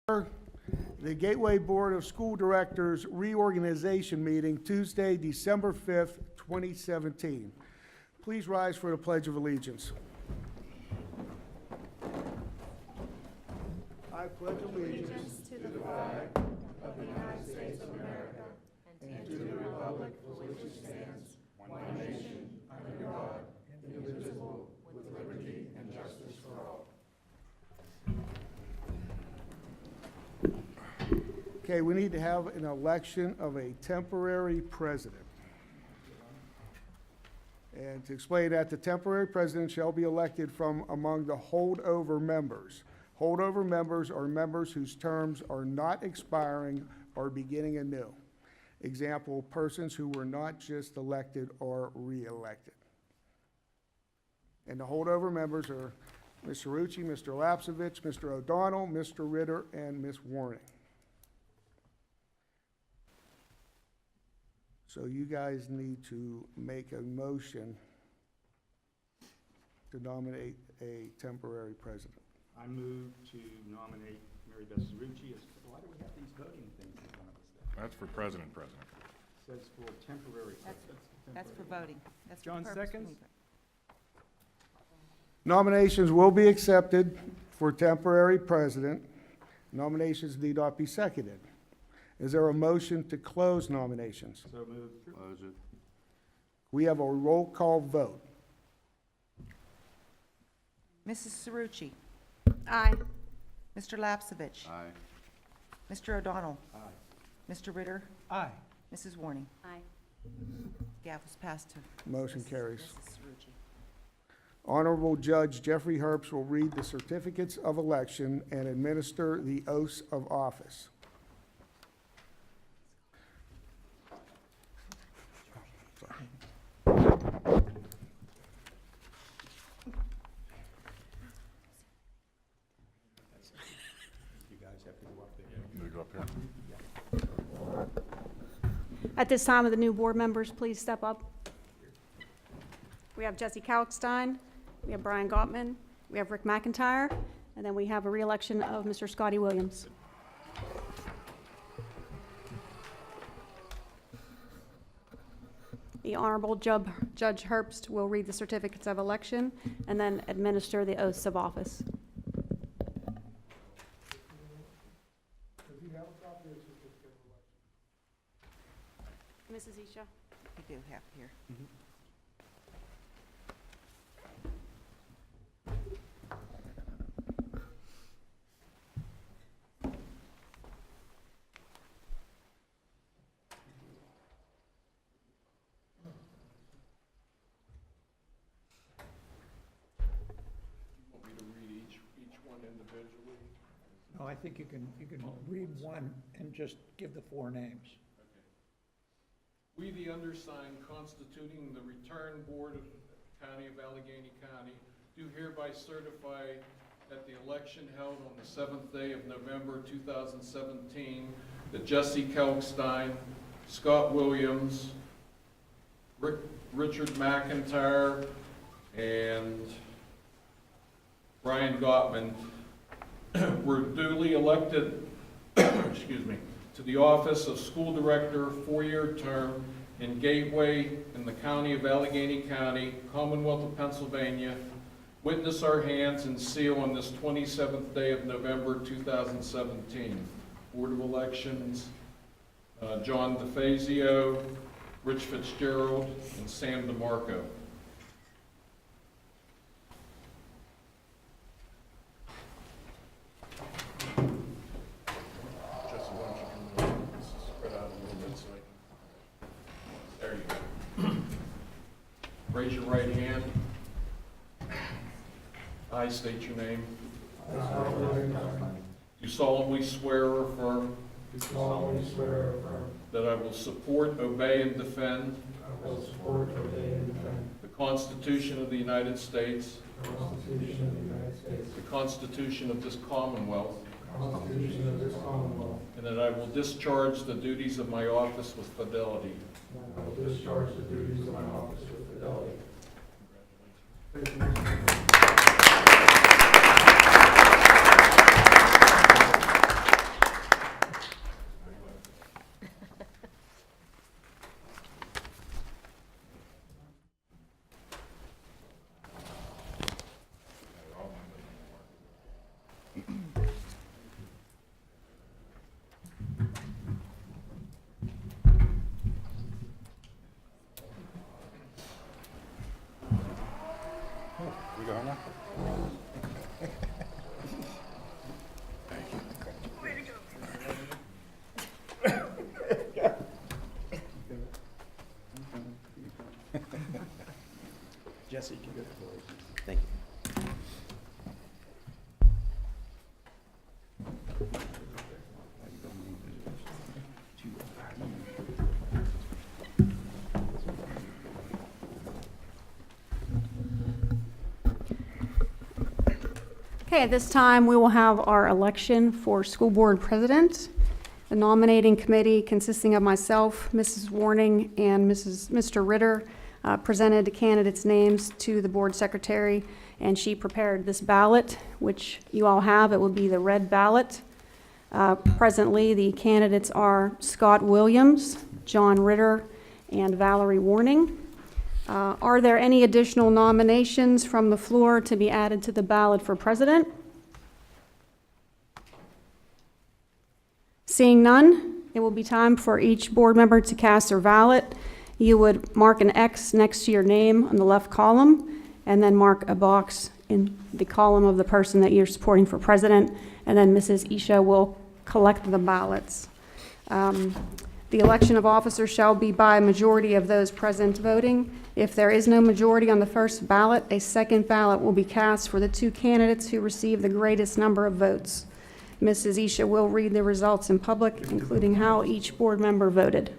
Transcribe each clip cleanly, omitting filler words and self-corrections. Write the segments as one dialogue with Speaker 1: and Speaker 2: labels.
Speaker 1: The Gateway Board of School Directors Reorganization Meeting, Tuesday, December 5th, 2017. Please rise for the Pledge of Allegiance. I pledge allegiance
Speaker 2: to the flag of the United States of America and to the republic for which it stands, one nation, under God, indivisible, with liberty and justice for all.
Speaker 1: Okay, we need to have an election of a temporary president. And to explain that, the temporary president shall be elected from among the holdover members. Holdover members are members whose terms are not expiring or beginning anew. Example, persons who were not just elected or re-elected. And the holdover members are Ms. Cerrucci, Mr. Lapsevich, Mr. O'Donnell, Mr. Ritter, and Ms. Warning. So you guys need to make a motion to nominate a temporary president.
Speaker 3: I move to nominate Mary Beth Cerrucci as, why do we have these voting things in front of us there?
Speaker 4: That's for president.
Speaker 3: It says for temporary.
Speaker 2: That's for voting. That's for
Speaker 3: John
Speaker 2: purpose
Speaker 3: seconds?
Speaker 2: movement.
Speaker 1: Nominations will be accepted for temporary president. Nominations need not be seconded. Is there a motion to close nominations?
Speaker 3: So moved.
Speaker 4: Close it.
Speaker 1: We have a roll call vote.
Speaker 2: Mrs. Cerrucci.
Speaker 5: Aye.
Speaker 2: Mr. Lapsevich.
Speaker 4: Aye.
Speaker 2: Mr. O'Donnell.
Speaker 3: Aye.
Speaker 2: Mr. Ritter.
Speaker 3: Aye.
Speaker 2: Mrs. Warning.
Speaker 5: Aye.
Speaker 2: Gavel's passed to
Speaker 1: Motion carries.
Speaker 2: Mrs. Cerrucci.
Speaker 1: Honorable Judge Jeffrey Herbst will read the certificates of election and administer the oaths of office.
Speaker 3: You guys have to go up there.
Speaker 4: You go up here.
Speaker 5: At this time, will the new board members please step up? We have Jesse Kalkstein, we have Brian Gottman, we have Rick McIntyre, and then we have a re-election of Mr. Scotty Williams. The Honorable Judge Herbst will read the certificates of election and then administer the oaths of office. Mrs. Isha.
Speaker 2: We do have here.
Speaker 6: Want me to read each one individually?
Speaker 7: No, I think you can read one and just give the four names.
Speaker 6: We, the undersigned, constituting the Return Board of the County of Allegheny County, do hereby certify that the election held on the 7th day of November 2017, that Jesse Kalkstein, Scott Williams, Richard McIntyre, and Brian Gottman were duly elected, excuse me, to the office of school director, four-year term in Gateway in the county of Allegheny County, Commonwealth of Pennsylvania. Witness our hands and seal on this 27th day of November 2017. Board of Elections, John DeFazio, Rich Fitzgerald, and Sam DeMarco.
Speaker 4: Jesse, why don't you come in? Spread out a little bit so
Speaker 6: There you go. Raise your right hand. I state your name. Do solemnly swear or affirm that I will support, obey, and defend the Constitution of the United States, the Constitution of this Commonwealth, and that I will discharge the duties of my office with fidelity. Congratulations.
Speaker 3: Jesse, you can go ahead.
Speaker 8: Thank you.
Speaker 5: Okay, at this time, we will have our election for school board president. The nominating committee consisting of myself, Mrs. Warning, and Mr. Ritter presented the candidates' names to the board secretary, and she prepared this ballot, which you all have. It will be the red ballot. Presently, the candidates are Scott Williams, John Ritter, and Valerie Warning. Are there any additional nominations from the floor to be added to the ballot for president? Seeing none, it will be time for each board member to cast their ballot. You would mark an X next to your name on the left column, and then mark a box in the column of the person that you're supporting for president, and then Mrs. Isha will collect the ballots. The election of officers shall be by a majority of those present voting. If there is no majority on the first ballot, a second ballot will be cast for the two candidates who receive the greatest number of votes. Mrs. Isha will read the results in public, including how each board member voted.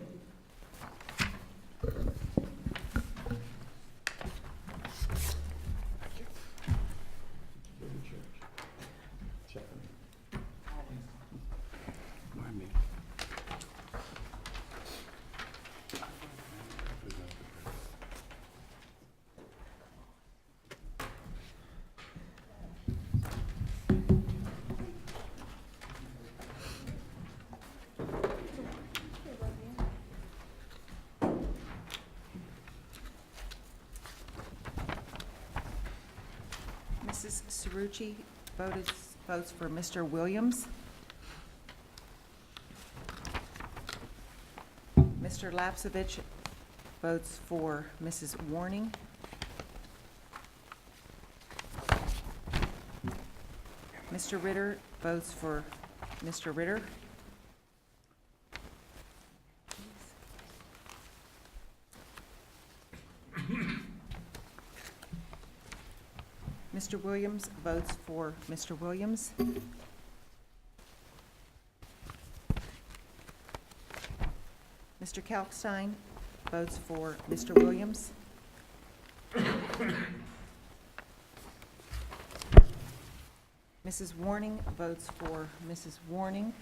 Speaker 2: Mrs. Cerrucci votes for Mr. Williams. Mr. Lapsevich votes for Mrs. Warning. Mr. Ritter votes for Mr. Ritter. Mr. Williams votes for Mr. Williams. Mr. Kalkstein votes for Mr. Williams. Mrs. Warning votes for Mrs. Warning.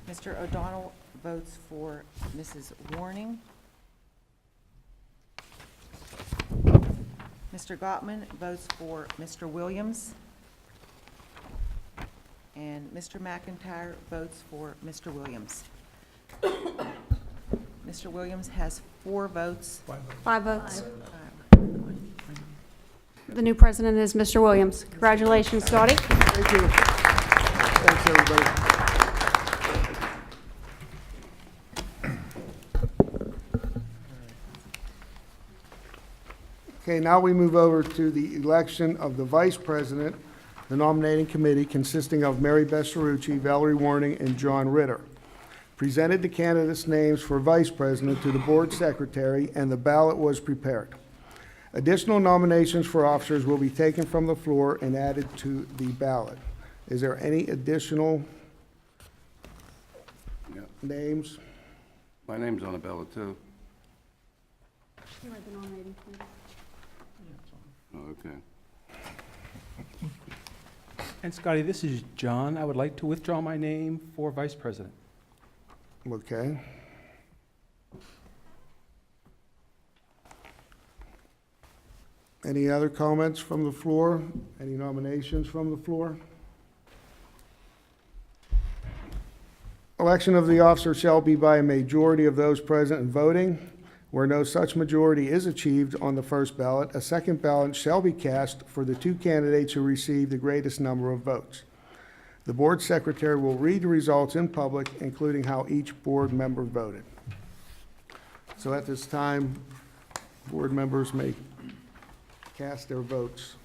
Speaker 2: Mr. O'Donnell votes for Mrs. Warning. Mr. Gottman votes for Mr. Williams. And Mr. McIntyre votes for Mr. Williams. Mr. Williams has 4 votes.
Speaker 5: 5 votes. The new president is Mr. Williams. Congratulations, Scotty.
Speaker 1: Thank you. Thanks, everybody. Okay, now we move over to the election of the vice president, the nominating committee consisting of Mary Beth Cerrucci, Valerie Warning, and John Ritter. Presented the candidates' names for vice president to the board secretary, and the ballot was prepared. Additional nominations for officers will be taken from the floor and added to the ballot. Is there any additional names?
Speaker 9: My name's on the ballot, too. Oh, okay.
Speaker 10: And Scotty, this is John. I would like to withdraw my name for vice president.
Speaker 1: Okay. Any other comments from the floor? Any nominations from the floor? Election of the officer shall be by a majority of those present and voting. Where no such majority is achieved on the first ballot, a second ballot shall be cast for the two candidates who receive the greatest number of votes. The board secretary will read the results in public, including how each board member voted. So at this time, board members may cast their votes.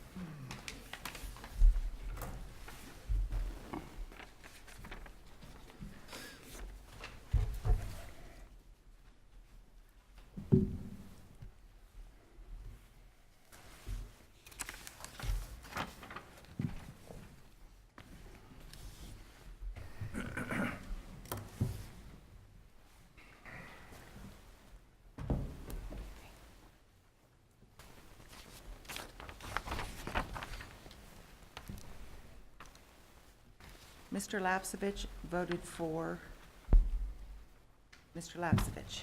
Speaker 2: Mr. Lapsevich voted for Mr. Lapsevich.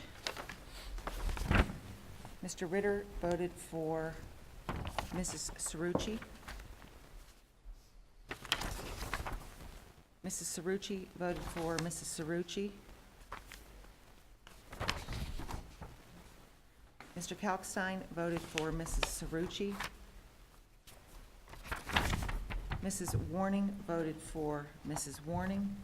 Speaker 2: Mr. Ritter voted for Mrs. Cerrucci. Mrs. Cerrucci voted for Mrs. Cerrucci. Mr. Kalkstein voted for Mrs. Cerrucci. Mrs. Warning voted for Mrs. Warning.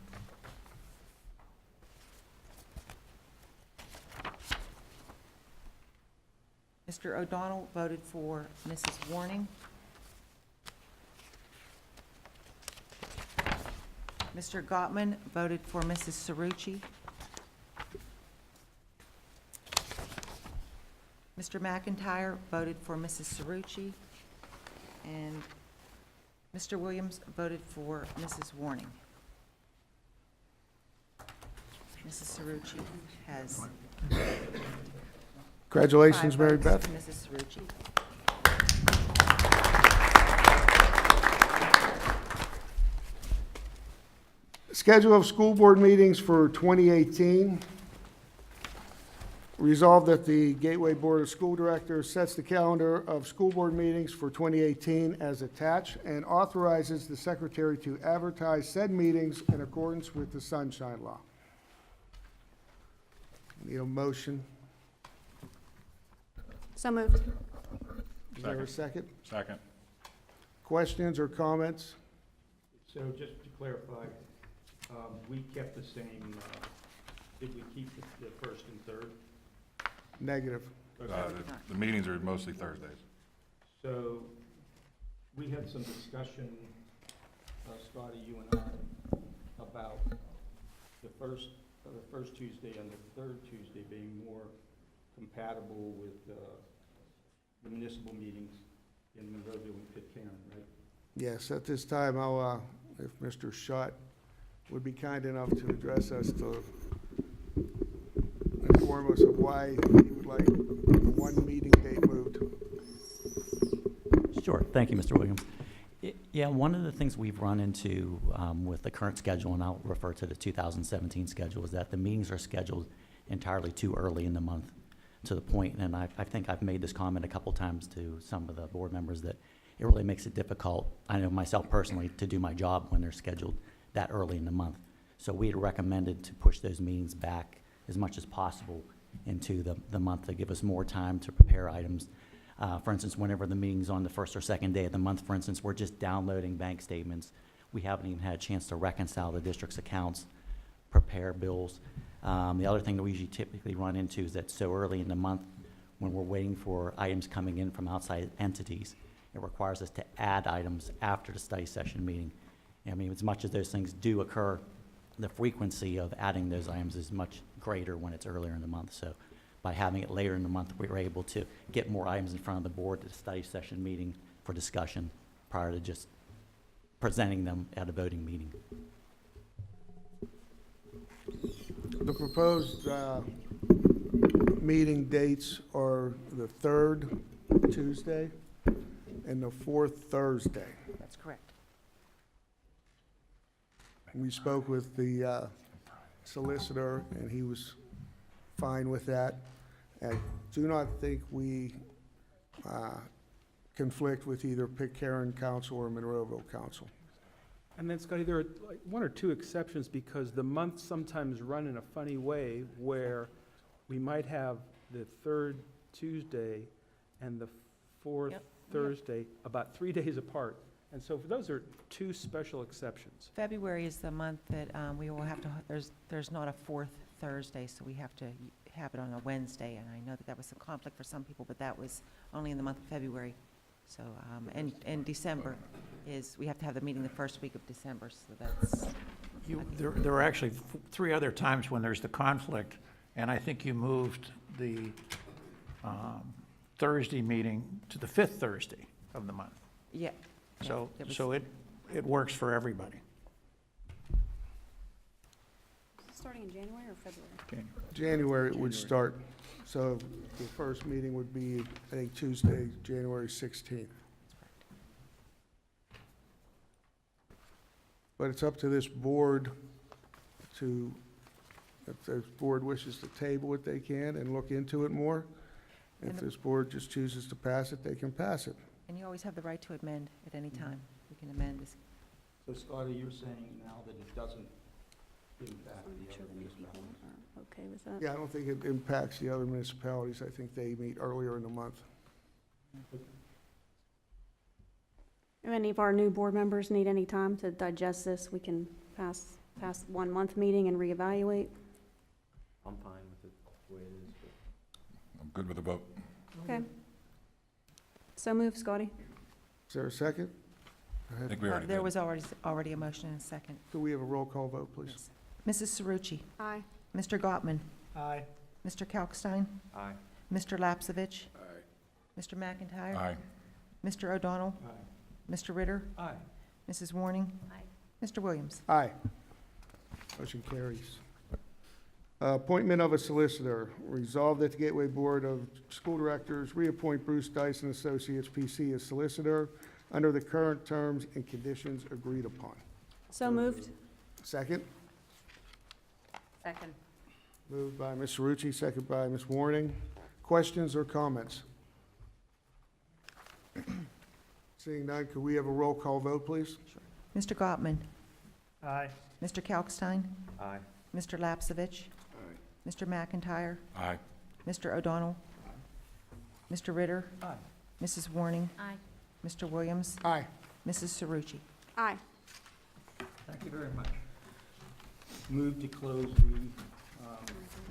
Speaker 2: Mr. O'Donnell voted for Mrs. Warning. Mr. Gottman voted for Mrs. Cerrucci. Mr. McIntyre voted for Mrs. Cerrucci. And Mr. Williams voted for Mrs. Warning. Mrs. Cerrucci has
Speaker 1: Congratulations,
Speaker 2: 5
Speaker 1: Mary
Speaker 2: votes.
Speaker 1: Beth.
Speaker 2: Mrs. Cerrucci.
Speaker 1: Schedule of school board meetings for 2018. Resolved that the Gateway Board of School Directors sets the calendar of school board meetings for 2018 as attached and authorizes the secretary to advertise said meetings in accordance with the Sunshine Law. Need a motion?
Speaker 5: So moved.
Speaker 1: Is there a second?
Speaker 4: Second.
Speaker 1: Questions or comments?
Speaker 3: So just to clarify, we kept the same, did we keep the first and third?
Speaker 1: Negative.
Speaker 4: The meetings are mostly Thursdays.
Speaker 3: So we had some discussion, Scotty, you and I, about the first Tuesday and the third Tuesday being more compatible with the municipal meetings in Monroeville and Pitcairn, right?
Speaker 1: Yes, at this time, I'll, if Mr. Schott would be kind enough to address us to inform us of why he would like one meeting date moved.
Speaker 8: Sure. Thank you, Mr. Williams. Yeah, one of the things we've run into with the current schedule, and I'll refer to the 2017 schedule, is that the meetings are scheduled entirely too early in the month, to the point, and I think I've made this comment a couple times to some of the board members, that it really makes it difficult, I know myself personally, to do my job when they're scheduled that early in the month. So we had recommended to push those meetings back as much as possible into the month to give us more time to prepare items. For instance, whenever the meeting's on the first or second day of the month, for instance, we're just downloading bank statements. We haven't even had a chance to reconcile the district's accounts, prepare bills. The other thing that we usually typically run into is that so early in the month, when we're waiting for items coming in from outside entities, it requires us to add items after the study session meeting. I mean, as much as those things do occur, the frequency of adding those items is much greater when it's earlier in the month. So by having it later in the month, we were able to get more items in front of the board at the study session meeting for discussion prior to just presenting them at a voting meeting.
Speaker 1: The proposed meeting dates are the third Tuesday and the fourth Thursday.
Speaker 2: That's correct.
Speaker 1: We spoke with the solicitor, and he was fine with that. I do not think we conflict with either Pitcairn Council or Monroeville Council.
Speaker 10: And then, Scotty, there are like one or two exceptions because the months sometimes run in a funny way where we might have the third Tuesday and the fourth
Speaker 2: Yep.
Speaker 10: Thursday about 3 days apart. And so those are two special exceptions.
Speaker 2: February is the month that we will have to, there's not a fourth Thursday, so we have to have it on a Wednesday. And I know that that was a conflict for some people, but that was only in the month of February. So, and December is, we have to have the meeting the first week of December, so that's,
Speaker 7: There are actually 3 other times when there's the conflict, and I think you moved the Thursday meeting to the 5th Thursday of the month.
Speaker 2: yeah.
Speaker 7: So,
Speaker 2: there was-
Speaker 7: so it works for everybody.
Speaker 5: Starting in January or February?
Speaker 7: Okay.
Speaker 1: January it would start, so the first meeting would be, I think, Tuesday, January 16th. but it's up to this board to, if this board wishes to table it, they can, and look into it more. If
Speaker 2: And
Speaker 1: this board just chooses to pass it, they can pass it.
Speaker 2: And you always have the right to amend at any time. You can amend this.
Speaker 3: So Scotty, you're saying now that it doesn't impact
Speaker 5: I'm
Speaker 3: the
Speaker 5: not sure
Speaker 3: other
Speaker 5: if people
Speaker 3: municipalities?
Speaker 5: are okay with that.
Speaker 1: Yeah, I don't think it impacts the other municipalities. I think they meet earlier in the month.
Speaker 5: If any of our new board members need any time to digest this, we can pass 1 month meeting and reevaluate.
Speaker 11: I'm fine with it the way it is, but
Speaker 4: I'm good with the vote.
Speaker 5: Okay. So move, Scotty.
Speaker 1: Is there a second? Go
Speaker 4: I
Speaker 1: ahead.
Speaker 4: think we already
Speaker 2: There
Speaker 4: did.
Speaker 2: was already a motion and a second.
Speaker 1: Could we have a roll call vote, please?
Speaker 2: Mrs. Cerucci?
Speaker 5: Aye.
Speaker 2: Mr. Gottman?
Speaker 7: Aye.
Speaker 2: Mr. Kalkstein?
Speaker 11: aye.
Speaker 2: Mr. Lapsevich?
Speaker 9: Aye.
Speaker 2: Mr. McIntyre?
Speaker 4: Aye.
Speaker 2: Mr. O'Donnell?
Speaker 3: Aye.
Speaker 2: Mr. Ritter?
Speaker 7: Aye.
Speaker 2: Mrs. Warning?
Speaker 5: Aye.
Speaker 2: Mr. Williams?
Speaker 1: Aye. Motion carries. Appointment of a solicitor. Resolved that the Gateway Board of School Directors reappoint Bruce Dyson Associates, P.C. as solicitor under the current terms and conditions agreed upon.
Speaker 5: So moved.
Speaker 1: Second?
Speaker 5: Second.
Speaker 1: Moved by Ms. Cerucci, second by Ms. Warning. Questions or comments? Seeing none, could we have a roll call vote, please?
Speaker 2: Mr. Gottman?
Speaker 7: Aye.
Speaker 2: Mr. Kalkstein?
Speaker 11: Aye.
Speaker 2: Mr. Lapsevich?
Speaker 9: Aye.
Speaker 2: Mr. McIntyre?
Speaker 4: Aye.
Speaker 2: Mr. O'Donnell? Mr. Ritter?
Speaker 7: Aye.
Speaker 2: Mrs. Warning?
Speaker 5: Aye.
Speaker 2: Mr. Williams?
Speaker 1: Aye.
Speaker 2: Mrs. Cerucci?
Speaker 5: Aye.
Speaker 7: Thank you very much.
Speaker 3: Move to close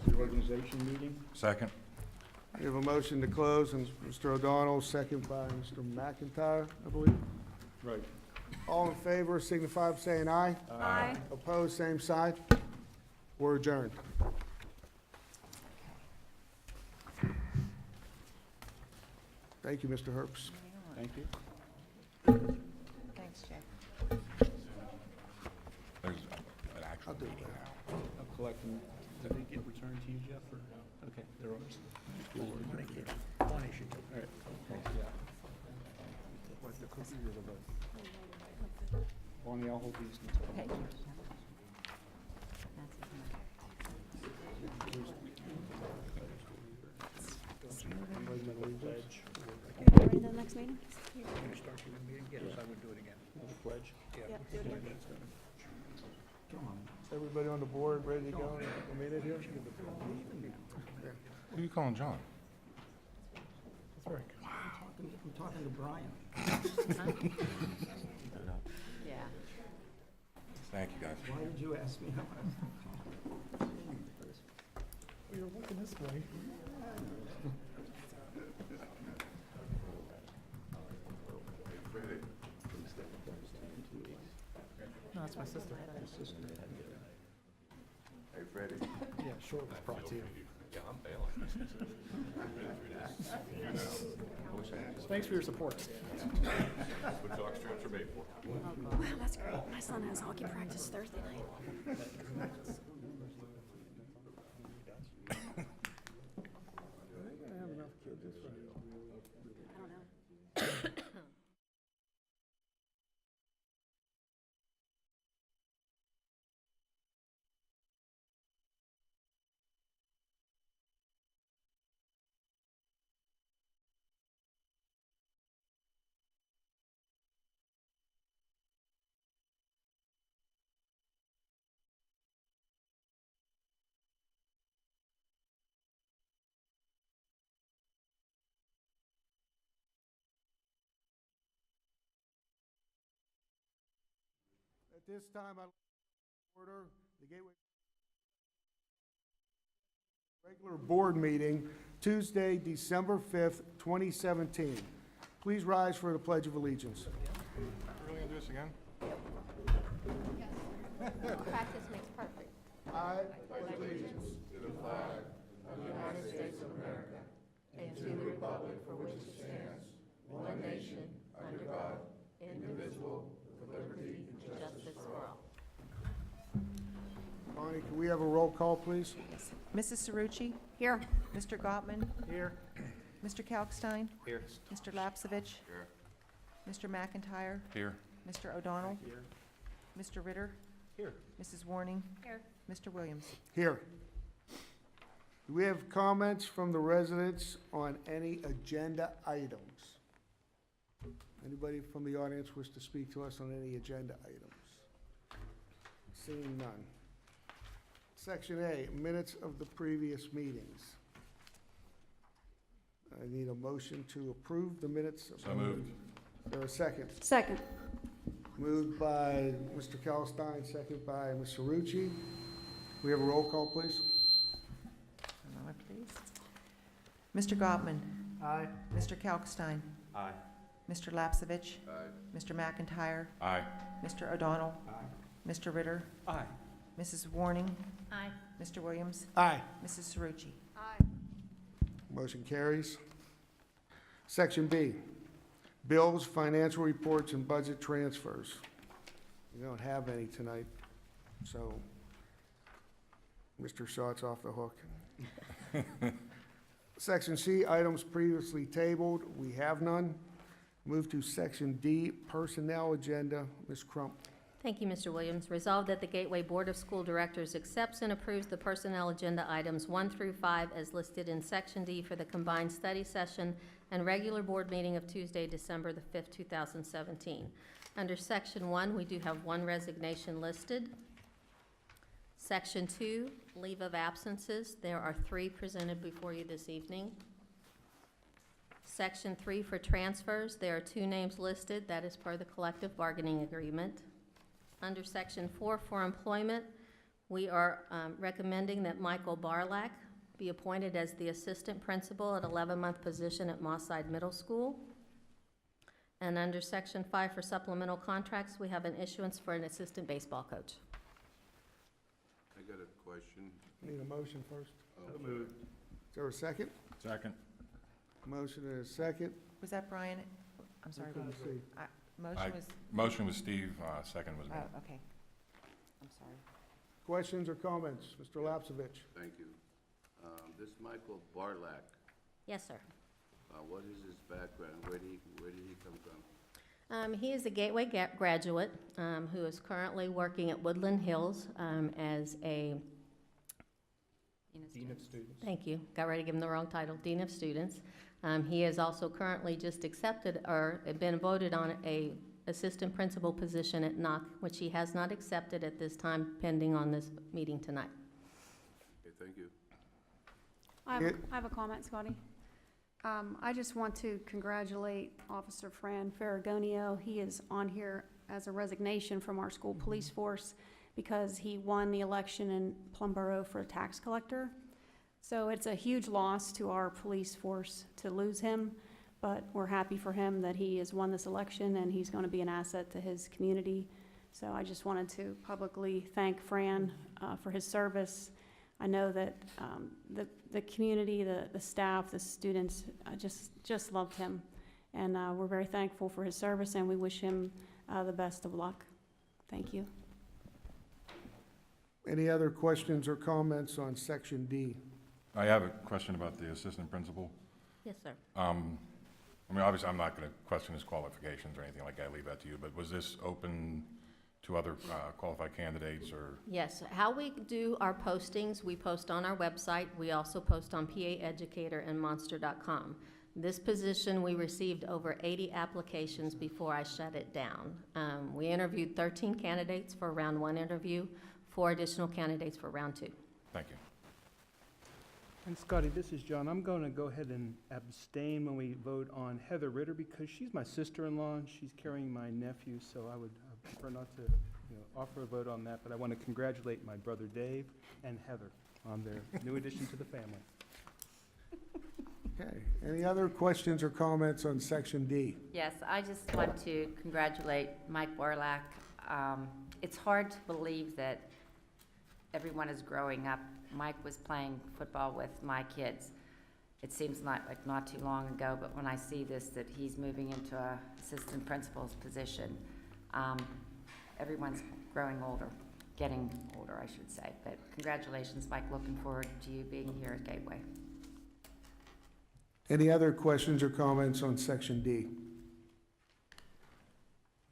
Speaker 3: the organization meeting?
Speaker 4: Second?
Speaker 1: We have a motion to close, and Mr. O'Donnell, second by Mr. McIntyre, I believe.
Speaker 3: Right.
Speaker 1: All in favor signify by saying aye.
Speaker 5: Aye.
Speaker 1: Opposed, same side. We're adjourned. Thank you, Mr. Herbst.
Speaker 3: Thank you.
Speaker 2: Thanks, Jeff.
Speaker 4: There's an actual meeting.
Speaker 3: I'll collect them. Did they get returned to you, Jeff, or? Okay, they're ours.
Speaker 7: One issue.
Speaker 3: All right, thanks, yeah. What, the cookies or the vote? Bonnie, I'll hold these until.
Speaker 2: Okay.
Speaker 5: Ready to the next meeting?
Speaker 7: Yes, I would do it again.
Speaker 3: The pledge?
Speaker 5: Yeah, do it again.
Speaker 1: Everybody on the board ready to go in a minute here?
Speaker 4: Who are you calling John?
Speaker 3: I'm talking to Brian.
Speaker 2: Yeah.
Speaker 4: Thank you, guys.
Speaker 3: Why did you ask me? You're looking this way.
Speaker 2: No, that's my sister.
Speaker 9: Hey, Freddie.
Speaker 3: Yeah, short was brought to you.
Speaker 4: Yeah, I'm bailing.
Speaker 3: Thanks for your support.
Speaker 4: What dog's transfer made for?
Speaker 5: Wow, that's great. My son has hockey practice Thursday night. I don't know.
Speaker 1: At this time, I'd like to order the Gateway regular board meeting, Tuesday, December 5th, 2017. Please rise for the Pledge of Allegiance.
Speaker 4: We're really gonna do this again?
Speaker 2: Practice makes perfect.
Speaker 1: I pledge allegiance
Speaker 2: And to the republic for which it stands, one nation, under God, indivisible, with liberty and justice for all.
Speaker 1: Bonnie, can we have a roll call, please?
Speaker 2: Mrs. Cerucci?
Speaker 5: Here.
Speaker 2: Mr. Gottman?
Speaker 7: Here.
Speaker 2: Mr. Kalkstein?
Speaker 11: Here.
Speaker 2: Mr. Lapsevich?
Speaker 9: Here.
Speaker 2: Mr. McIntyre?
Speaker 4: Here.
Speaker 2: Mr. O'Donnell? Mr. Ritter?
Speaker 10: Here.
Speaker 2: Mrs. Warning?
Speaker 5: Here.
Speaker 2: Mr. Williams?
Speaker 1: Here. Do we have comments from the residents on any agenda items? Anybody from the audience wish to speak to us on any agenda items? Seeing none. Section A, minutes of the previous meetings. I need a motion to approve the minutes.
Speaker 4: So moved.
Speaker 1: Is there a second?
Speaker 5: Second.
Speaker 1: Moved by Mr. Kalstein, second by Ms. Cerucci. We have a roll call, please.
Speaker 2: One moment, please. Mr. Gottman?
Speaker 10: Aye.
Speaker 2: Mr. Kalkstein?
Speaker 11: Aye.
Speaker 2: Mr. Lapsevich?
Speaker 9: Aye.
Speaker 2: Mr. McIntyre?
Speaker 4: Aye.
Speaker 2: Mr. O'Donnell?
Speaker 10: Aye.
Speaker 2: Mr. Ritter?
Speaker 10: Aye.
Speaker 2: Mrs. Warning?
Speaker 5: Aye.
Speaker 2: Mr. Williams?
Speaker 1: Aye.
Speaker 2: Mrs. Cerucci?
Speaker 5: Aye.
Speaker 1: Motion carries. Section B, bills, financial reports, and budget transfers. We don't have any tonight, so Mr. Shaw's off the hook. Section C, items previously tabled, we have none. Move to Section D, personnel agenda. Ms. Crump.
Speaker 12: Thank you, Mr. Williams. Resolved that the Gateway Board of School Directors accepts and approves the personnel agenda items 1 through 5 as listed in Section D for the combined study session and regular board meeting of Tuesday, December the 5th, 2017. Under Section 1, we do have one resignation listed. Section 2, leave of absences. There are 3 presented before you this evening. Section 3 for transfers, there are 2 names listed. That is per the collective bargaining agreement. Under Section 4 for employment, we are recommending that Michael Barlack be appointed as the assistant principal at 11-month position at Moss-Side Middle School. And under Section 5 for supplemental contracts, we have an issuance for an assistant baseball coach.
Speaker 9: I got a question.
Speaker 1: Need a motion first.
Speaker 9: Oh,
Speaker 10: moved.
Speaker 1: Is there a second?
Speaker 4: Second.
Speaker 1: Motion and a second.
Speaker 2: Was that Brian? I'm sorry.
Speaker 1: Couldn't see.
Speaker 2: Motion was,
Speaker 4: Motion was Steve, second was me.
Speaker 2: oh, okay. I'm sorry.
Speaker 1: Questions or comments? Mr. Lapsevich.
Speaker 9: Thank you. This Michael Barlack,
Speaker 12: Yes, sir.
Speaker 9: what is his background? Where did he come from?
Speaker 12: He is a Gateway graduate who is currently working at Woodland Hills as a
Speaker 3: Dean of Students.
Speaker 12: Thank you. Got ready to give him the wrong title, Dean of Students. He is also currently just accepted or been voted on a assistant principal position at NOC, which he has not accepted at this time pending on this meeting tonight.
Speaker 9: Okay, thank you.
Speaker 5: I have a comment, Scotty. I just want to congratulate Officer Fran Ferragonio. He is on here as a resignation from our school police force because he won the election in Plum Borough for a tax collector. So it's a huge loss to our police force to lose him, but we're happy for him that he has won this election and he's going to be an asset to his community. So I just wanted to publicly thank Fran for his service. I know that the community, the staff, the students just loved him. And we're very thankful for his service and we wish him the best of luck. Thank you.
Speaker 1: Any other questions or comments on Section D?
Speaker 4: I have a question about the assistant principal.
Speaker 12: Yes, sir.
Speaker 4: I mean, obviously, I'm not going to question his qualifications or anything like that, leave that to you, but was this open to other qualified candidates or?
Speaker 12: Yes, how we do our postings, we post on our website. We also post on PA Educator and Monster.com. This position, we received over 80 applications before I shut it down. We interviewed 13 candidates for round 1 interview, 4 additional candidates for round 2.
Speaker 4: Thank you.
Speaker 10: And Scotty, this is John. I'm going to go ahead and abstain when we vote on Heather Ritter because she's my sister-in-law and she's carrying my nephew, so I would prefer not to, offer a vote on that. But I want to congratulate my brother Dave and Heather on their new addition to the family.
Speaker 1: Okay. Any other questions or comments on Section D?
Speaker 13: Yes, I just want to congratulate Mike Borlack. It's hard to believe that everyone is growing up. Mike was playing football with my kids. It seems like not too long ago, but when I see this, that he's moving into a assistant principal's position, everyone's growing older, getting older, I should say. But congratulations, Mike. Looking forward to you being here at Gateway.
Speaker 1: Any other questions or comments on Section D?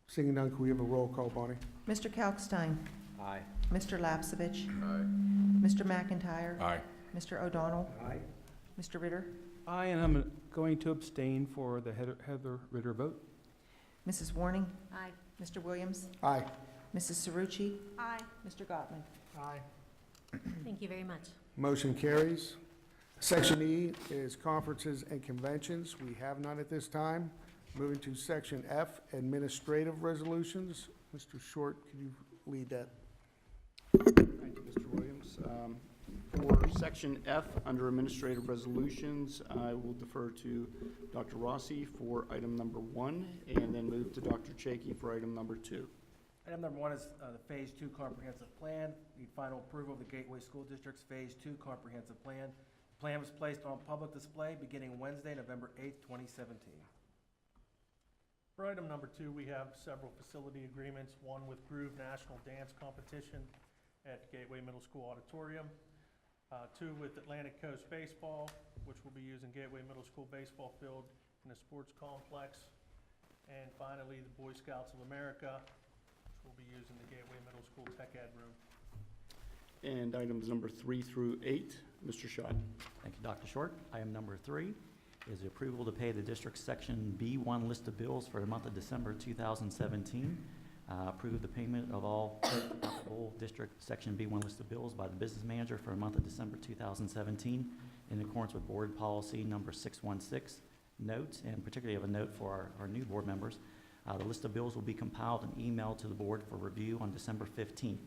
Speaker 1: Seeing none, can we have a roll call, Bonnie?
Speaker 2: Mr. Kalkstein.
Speaker 11: Aye.
Speaker 2: Mr. Lapsevich.
Speaker 9: Aye.
Speaker 2: Mr. McIntyre.
Speaker 4: Aye.
Speaker 2: Mr. O'Donnell.
Speaker 11: Aye.
Speaker 2: Mr. Ritter.
Speaker 10: Aye, and I'm going to abstain for the Heather Ritter vote.
Speaker 2: Mrs. Warning.
Speaker 13: Aye.
Speaker 2: Mr. Williams.
Speaker 1: Aye.
Speaker 2: Mrs. Cerrucci.
Speaker 5: Aye.
Speaker 2: Mr. Gottman.
Speaker 10: Aye.
Speaker 12: Thank you very much.
Speaker 1: Motion carries. Section E is conferences and conventions. We have none at this time. Moving to Section F, administrative resolutions. Mr. Short, could you lead that?
Speaker 14: Thank you, Mr. Williams. For Section F, under Administrative Resolutions, I will defer to Dr. Rossi for item number 1, and then move to Dr. Chaky for item number 2.
Speaker 11: Item number 1 is the Phase 2 Comprehensive Plan. Need final approval of the Gateway School District's Phase 2 Comprehensive Plan. The plan was placed on public display beginning Wednesday, November 8th, 2017.
Speaker 15: For item number 2, we have several facility agreements, one with Groove National Dance Competition at Gateway Middle School Auditorium, 2 with Atlantic Coast Baseball, which will be using Gateway Middle School baseball field in a sports complex, and finally, the Boy Scouts of America, which will be using the Gateway Middle School Tech Ed room.
Speaker 14: And items number 3 through 8, Mr. Schott.
Speaker 8: Thank you, Dr. Short. Item number 3 is the approval to pay the district's Section B1 list of bills for the month of December 2017. Approve the payment of all applicable district Section B1 list of bills by the business manager for the month of December 2017 in accordance with board policy number 616. Notes, and particularly have a note for our new board members. The list of bills will be compiled and emailed to the board for review on December 15th.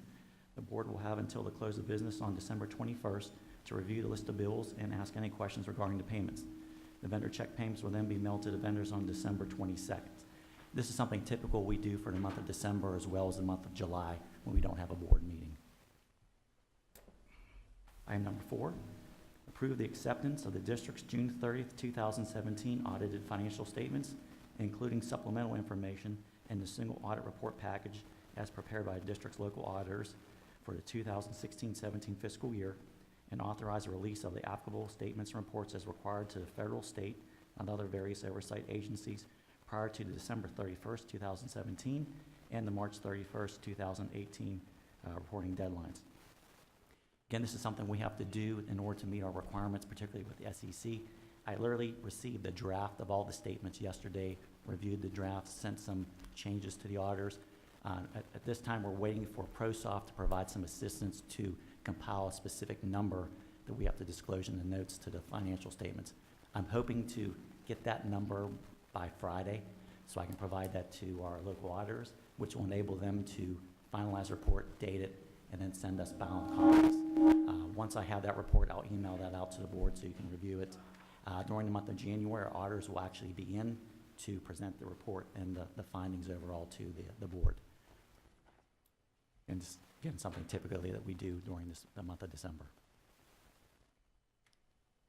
Speaker 8: The board will have until the close of business on December 21st to review the list of bills and ask any questions regarding the payments. The vendor check payments will then be mailed to the vendors on December 22nd. This is something typical we do for the month of December as well as the month of July when we don't have a board meeting. Item number 4, approve the acceptance of the district's June 30th, 2017 audited financial statements, including supplemental information and the single audit report package as prepared by the district's local auditors for the 2016-17 fiscal year, and authorize the release of the applicable statements and reports as required to the federal, state, and other various oversight agencies prior to the December 31st, 2017, and the March 31st, 2018 reporting deadlines. Again, this is something we have to do in order to meet our requirements, particularly with the SEC. I literally received the draft of all the statements yesterday, reviewed the drafts, sent some changes to the auditors. At this time, we're waiting for ProSoft to provide some assistance to compile a specific number that we have to disclose in the notes to the financial statements. I'm hoping to get that number by Friday so I can provide that to our local auditors, which will enable them to finalize the report, date it, and then send us bound copies. Once I have that report, I'll email that out to the board so you can review it. During the month of January, our auditors will actually be in to present the report and the findings overall to the board. And just, again, something typically that we do during the month of December.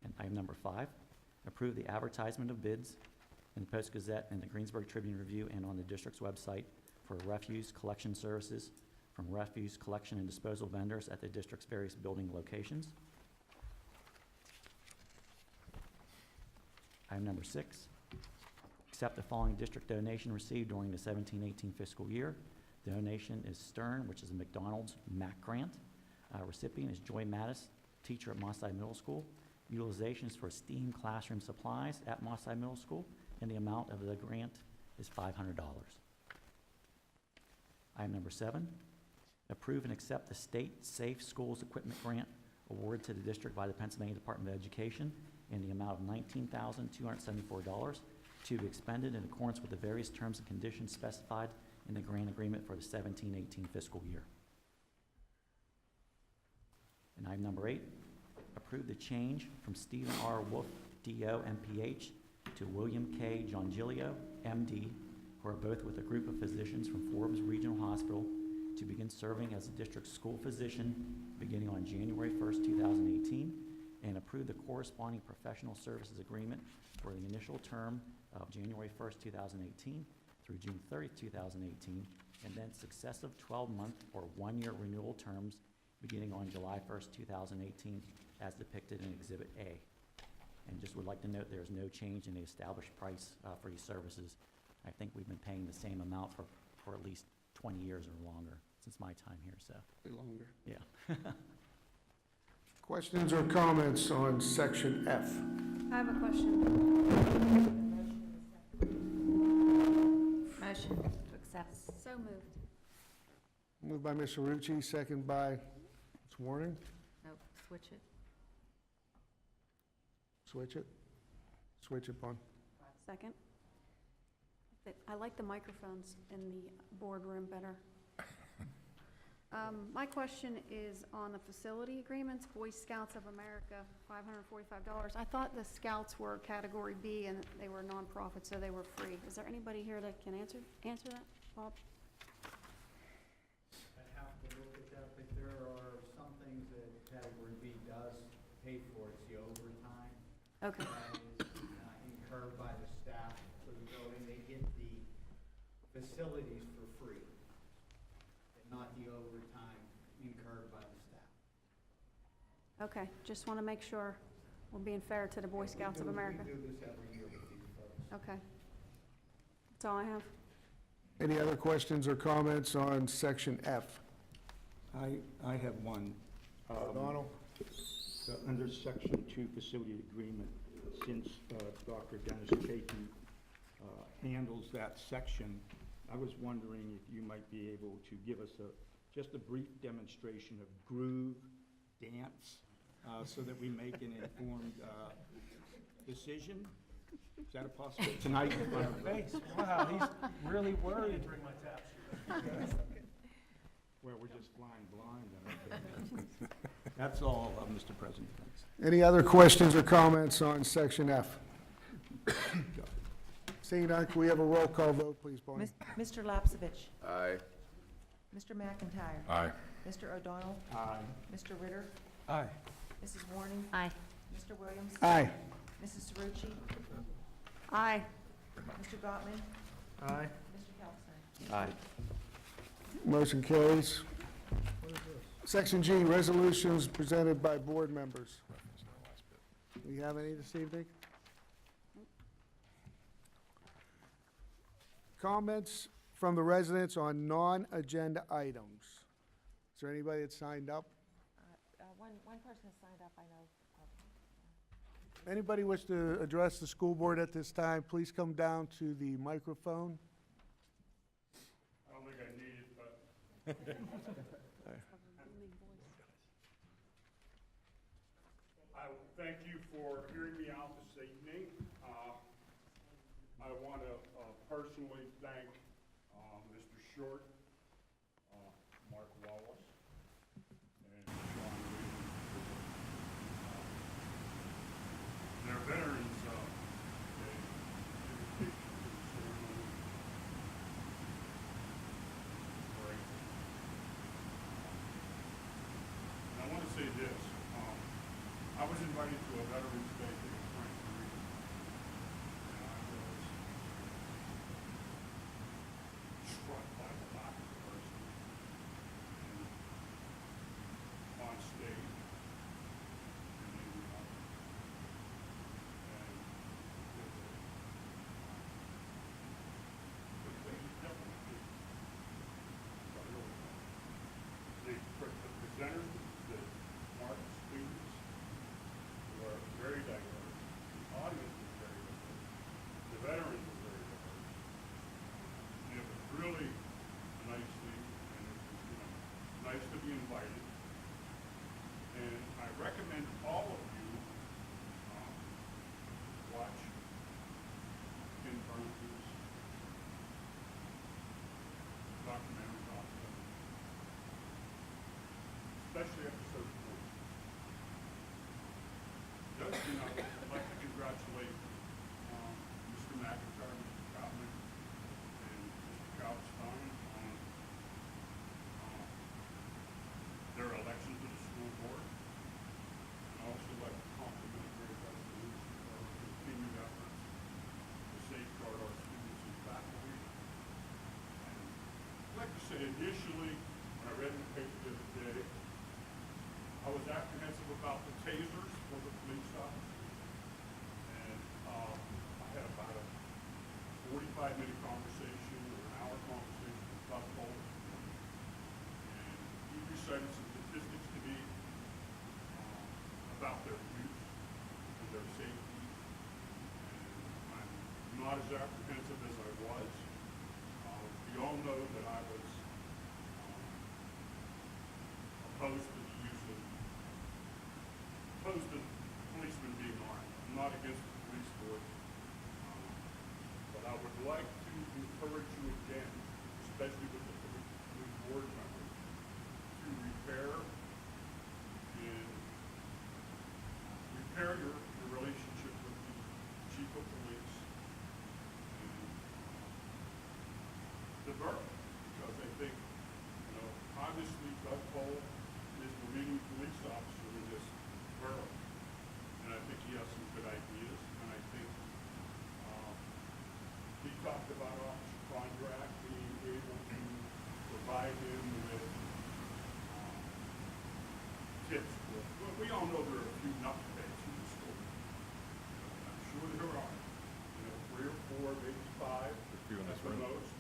Speaker 8: And item number 5, approve the advertisement of bids in the Post-Gazette and the Greensburg Tribune Review and on the district's website for refuse collection services from refuse collection and disposal vendors at the district's various building locations. Item number 6, accept the following district donation received during the 17-18 fiscal year. The donation is Stern, which is a McDonald's MAC grant. Recipient is Joy Mattis, teacher at Mosside Middle School. Utilization is for STEAM classroom supplies at Mosside Middle School, and the amount of the grant is $500. Item number 7, approve and accept the State Safe Schools Equipment Grant awarded to the district by the Pennsylvania Department of Education in the amount of $19,274 to be expended in accordance with the various terms and conditions specified in the grant agreement for the 17-18 fiscal year. And item number 8, approve the change from Stephen R. Wolf, D.O., MPH, to William K. Giongilio, M.D., who are both with a group of physicians from Forbes Regional Hospital to begin serving as a district school physician beginning on January 1st, 2018, and approve the corresponding professional services agreement for the initial term of January 1st, 2018 through June 30th, 2018, and then successive 12-month or 1-year renewal terms beginning on July 1st, 2018, as depicted in Exhibit A. And just would like to note there's no change in the established price for these services. I think we've been paying the same amount for at least 20 years or longer, since my time here, so,
Speaker 14: Longer.
Speaker 8: yeah.
Speaker 1: Questions or comments on section F?
Speaker 5: I have a question.
Speaker 13: Motion to accept.
Speaker 5: So moved.
Speaker 1: Moved by Ms. Rucci, second by Ms. Warning.
Speaker 13: Nope, switch it.
Speaker 1: Switch it. Switch it, on.
Speaker 5: Second. I like the microphones in the boardroom better. My question is on the facility agreements, Boy Scouts of America, $545. I thought the Scouts were Category B and they were nonprofit, so they were free. Is there anybody here that can answer that, Bob?
Speaker 16: I'd have to look at that, but there are some things that Category B does pay for. It's the overtime.
Speaker 5: Okay.
Speaker 16: That is incurred by the staff for the building. They get the facilities for free, and not the overtime incurred by the staff.
Speaker 5: Okay, just want to make sure we're being fair to the Boy Scouts of America.
Speaker 16: We do this every year with these folks.
Speaker 5: Okay. That's all I have.
Speaker 1: Any other questions or comments on section F?
Speaker 3: I have one.
Speaker 1: O'Donnell?
Speaker 3: Under Section 2 Facility Agreement, since Dr. Dennis Chapin handles that section, I was wondering if you might be able to give us just a brief demonstration of groove dance so that we make an informed decision. Is that a possibility tonight?
Speaker 10: Face, wow, he's really worried.
Speaker 15: Bring my tap sheet.
Speaker 3: Well, we're just flying blind. Okay. That's all, Mr. President. Thanks.
Speaker 1: Any other questions or comments on section F? Seeing none, can we have a roll call vote, please, Bonnie?
Speaker 2: Mr. Lapsevich.
Speaker 9: Aye.
Speaker 2: Mr. McIntyre.
Speaker 4: Aye.
Speaker 2: Mr. O'Donnell.
Speaker 3: Aye.
Speaker 2: Mr. Ritter.
Speaker 10: Aye.
Speaker 2: Mrs. Warning.
Speaker 12: Aye.
Speaker 2: Mr. Williams.
Speaker 1: Aye.
Speaker 2: Mrs. Cerucci.
Speaker 5: Aye.
Speaker 2: Mr. Gottman.
Speaker 10: Aye.
Speaker 2: Mr. Kalkstein.
Speaker 7: Aye.
Speaker 1: Motion carries. Section G, resolutions presented by board members. Do we have any this evening? Comments from the residents on non-agenda items. Is there anybody that signed up?
Speaker 2: One person has signed up, I know.
Speaker 1: Anybody wish to address the school board at this time, please come down to the microphone.
Speaker 17: I don't think I need it, but I thank you for hearing me out this evening. I want to personally thank Mr. Short, Mark Wallace, and Sean Reed. They're veterans of the education ceremony. Great. And I want to say this. I was invited to a Veterans Day thing in Frank Reed. And I was struck by the lack of diversity on stage and in the audience. And they definitely did. The presenters, the Mark speakers, were very diverse. The audience was very diverse. The veterans were very diverse. And it was really nice thing, and it was, nice to be invited. And I recommend all of you watch Ken Burns' documentary about them, especially episode 4. Just, I'd like to congratulate Mr. McIntyre, Mr. Gottman, and Mr. Kalkstein on their election to the school board. And I also like to compliment Greg Resolution for our continued efforts to safeguard our students and faculty. And I'd like to say initially, when I read in the paper the other day, I was apprehensive about the tasers for the police officers. And I had about a 45-minute conversation or an hour conversation with Todd Bowles, not as apprehensive as I was. We all know that I was opposed to the use of, opposed to policemen being armed. I'm not against the police force, but I would like to encourage you again, especially with the new board members, to repair your relationship with the chief of police and the borough, because I think, obviously Doug Cole is the leading police officer in this borough, and I think he has some good ideas, and I think he talked about officer contract, being able to provide him with tips. We all know there are a few knuckleheads in the school. I'm sure there are. 3 or 4, maybe 5 at the most.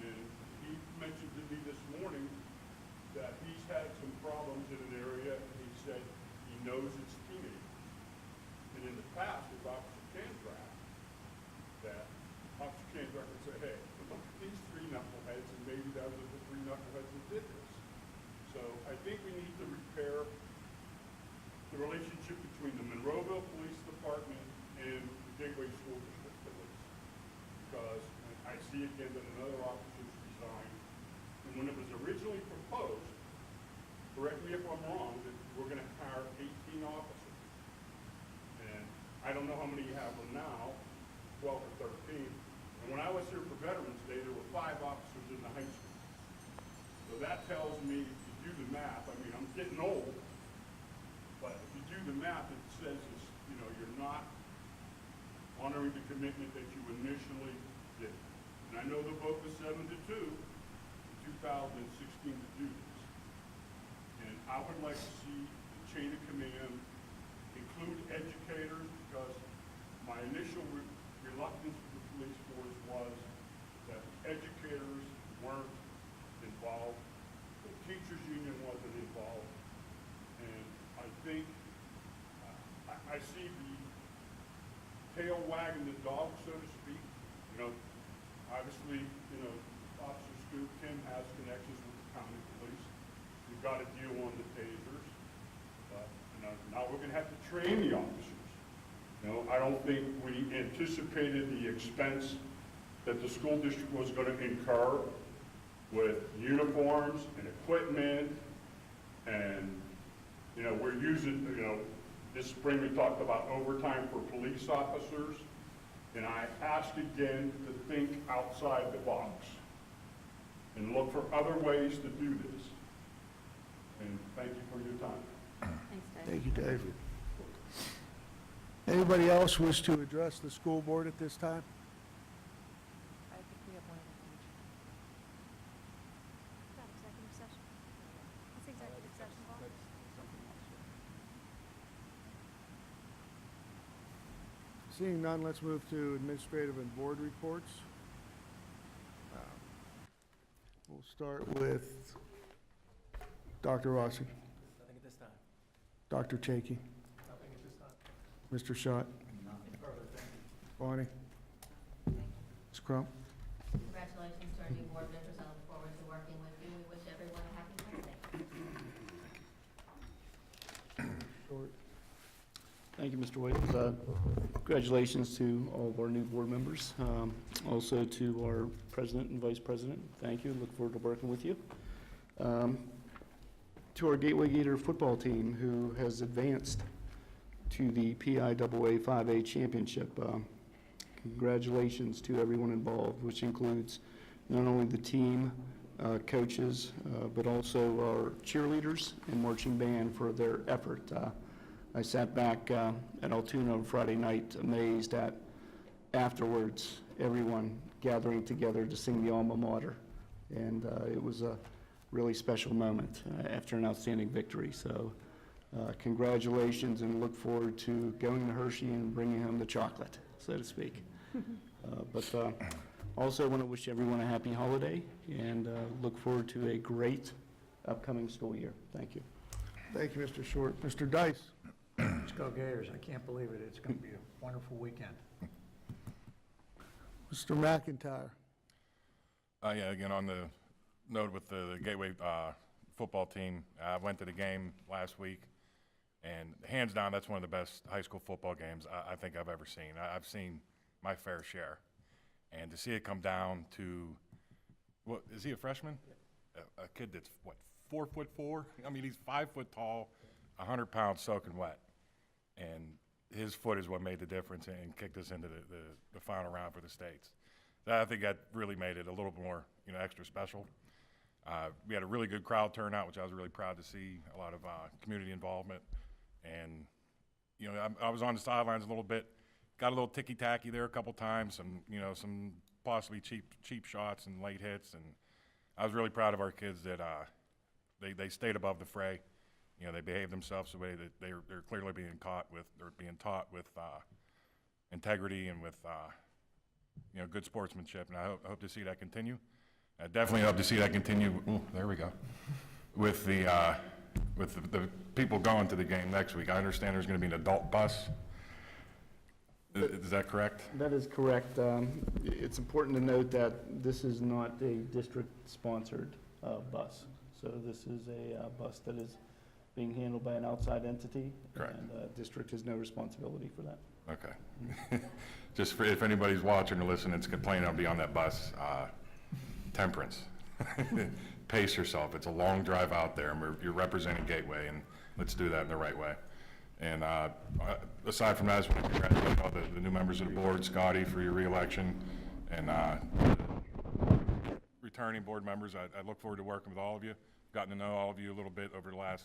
Speaker 17: And he mentioned to me this morning that he's had some problems in an area, and he said he knows it's teenagers. And in the past, with Officer Cantrack, that Officer Cantrack would say, hey, look at these 3 knuckleheads, and maybe those are the 3 knuckleheads that did this. So I think we need to repair the relationship between the Monroeville Police Department and the Gateway School District Police. Because I see again that another officer's resigned. And when it was originally proposed, correct me if I'm wrong, that we're gonna hire 18 officers. And I don't know how many you have now, 12 or 13. And when I was here for Veterans Day, there were 5 officers in the high school. So that tells me, if you do the math, I mean, I'm getting old, but if you do the math, it says it's, you're not honoring the commitment that you initially did. And I know the vote was 7-2 in 2016 to do this. And I would like to see the chain of command include educators, because my initial reluctance with the police force was that educators weren't involved, the teachers union wasn't involved, and I think I see the tail wagging the dog, so to speak. Obviously, Officer Scoop, Kim has connections with the county police. We've got a deal on the tasers, but now we're going to have to train the officers. I don't think we anticipated the expense that the school district was going to incur with uniforms and equipment, and we're using, this spring we talked about overtime for police officers, and I ask again to think outside the box and look for other ways to do this. And thank you for your time.
Speaker 12: Thanks, Dave.
Speaker 1: Thank you, Dave. Anybody else wish to address the school board at this time?
Speaker 12: I think we have one of them.
Speaker 5: Executive session? What's the executive session for?
Speaker 1: Seeing none, let's move to administrative and board reports. We'll start with Dr. Rossi,
Speaker 11: Nothing at this time.
Speaker 1: Dr. Chaky,
Speaker 15: Nothing at this time.
Speaker 1: Mr. Schott, Bonnie, Ms. Crump.
Speaker 12: Congratulations to our new board members. I look forward to working with you. We wish everyone a happy Wednesday.
Speaker 1: Short.
Speaker 14: Thank you, Mr. Williams. Congratulations to all of our new board members. Also to our president and vice president, thank you. Look forward to working with you. To our Gateway Gator football team, who has advanced to the PIAA 5A championship. Congratulations to everyone involved, which includes not only the team, coaches, but also our cheerleaders and marching band for their effort. I sat back at Altoona on Friday night, amazed at afterwards everyone gathering together to sing the alma mater, and it was a really special moment after an outstanding victory. So congratulations, and look forward to going to Hershey and bringing home the chocolate, so to speak. But also want to wish everyone a happy holiday, and look forward to a great upcoming school year. Thank you.
Speaker 1: Thank you, Mr. Short. Mr. Dice.
Speaker 7: Let's go Gators. I can't believe it. It's going to be a wonderful weekend.
Speaker 1: Mr. McIntyre.
Speaker 4: Yeah, again, on the note with the Gateway football team, I went to the game last week, and hands down, that's one of the best high school football games I think I've ever seen. I've seen my fair share. And to see it come down to, what, is he a freshman? A kid that's, what, 4'4"? I mean, he's 5 foot tall, 100 pounds soaking wet. And his foot is what made the difference and kicked us into the final round for the States. I think that really made it a little more, extra special. We had a really good crowd turnout, which I was really proud to see, a lot of community involvement. And, I was on the sidelines a little bit, got a little ticky-tacky there a couple times, some possibly cheap shots and late hits. And I was really proud of our kids that they stayed above the fray. They behaved themselves the way that they're clearly being taught with integrity and with good sportsmanship, and I hope to see that continue. I definitely hope to see that continue. Ooh, there we go. With the people going to the game next week. I understand there's going to be an adult bus. Is that correct?
Speaker 14: That is correct. It's important to note that this is not a district-sponsored bus. So this is a bus that is being handled by an outside entity.
Speaker 4: Correct.
Speaker 14: And the district has no responsibility for that.
Speaker 4: Okay. Just for, if anybody's watching or listening that's complaining I'll be on that bus, temperance. Pace yourself. It's a long drive out there, and you're representing Gateway, and let's do that in the right way. And aside from that, I just want to congratulate all the new members of the board, Scotty, for your reelection, and returning board members. I look forward to working with all of you. Gotten to know all of you a little bit over the last